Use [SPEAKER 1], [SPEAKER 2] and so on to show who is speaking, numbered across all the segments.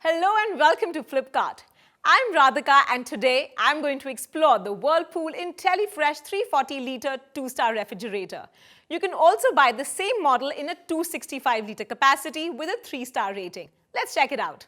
[SPEAKER 1] Hello and welcome to Flipkart. I'm Radhika and today I'm going to explore the Whirlpool IntelliFresh 340-litre 2-star refrigerator. You can also buy the same model in a 265-litre capacity with a 3-star rating. Let's check it out.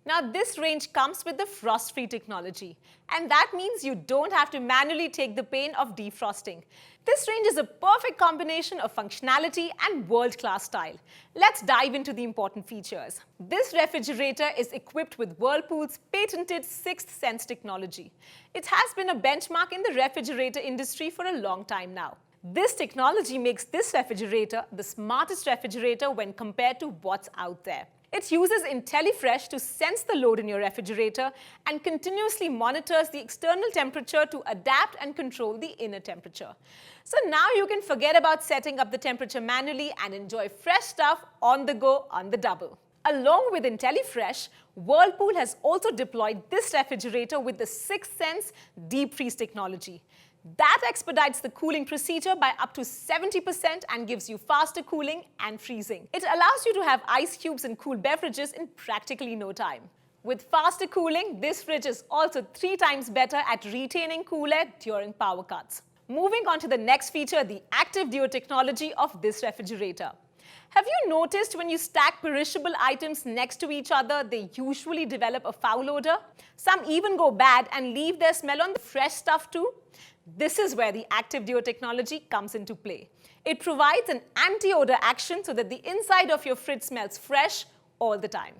[SPEAKER 1] Now this range comes with the frost-free technology, and that means you don't have to manually take the pain of defrosting. This range is a perfect combination of functionality and world-class style. Let's dive into the important features. This refrigerator is equipped with Whirlpool's patented 6th Sense technology. It has been a benchmark in the refrigerator industry for a long time now. This technology makes this refrigerator the smartest refrigerator when compared to what's out there. It uses IntelliFresh to sense the load in your refrigerator and continuously monitors the external temperature to adapt and control the inner temperature. So now you can forget about setting up the temperature manually and enjoy fresh stuff on the go on the double. Along with IntelliFresh, Whirlpool has also deployed this refrigerator with the 6th Sense Deep Freeze technology. That expedites the cooling procedure by up to 70% and gives you faster cooling and freezing. It allows you to have ice cubes and cool beverages in practically no time. With faster cooling, this fridge is also 3 times better at retaining cool air during power cuts. Moving on to the next feature, the Active Duo technology of this refrigerator. Have you noticed when you stack perishable items next to each other, they usually develop a foul odor? Some even go bad and leave their smell on the fresh stuff too. This is where the Active Duo technology comes into play. It provides an anti-odor action so that the inside of your fridge smells fresh all the time.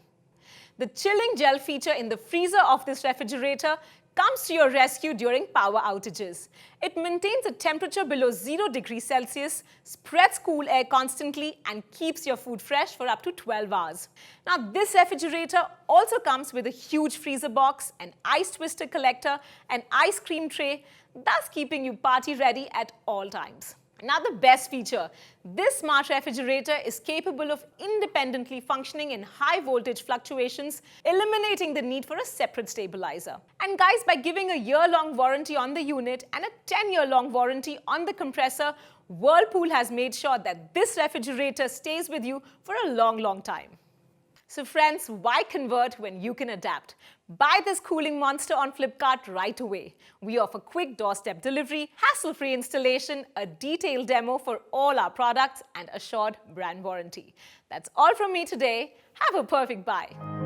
[SPEAKER 1] The chilling gel feature in the freezer of this refrigerator comes to your rescue during power outages. It maintains a temperature below 0 degrees Celsius, spreads cool air constantly, and keeps your food fresh for up to 12 hours. Now, this refrigerator also comes with a huge freezer box, an ice twister collector, an ice cream tray, thus keeping you party ready at all times. Now the best feature, this smart refrigerator is capable of independently functioning in high voltage fluctuations, eliminating the need for a separate stabilizer. And guys, by giving a year-long warranty on the unit and a 10-year-long warranty on the compressor, Whirlpool has made sure that this refrigerator stays with you for a long time. So friends, why convert when you can adapt? Buy this cooling monster on Flipkart right away. We offer quick doorstep delivery, hassle-free installation, a detailed demo for all our products, and assured brand warranty. That's all from me today. Have a perfect buy.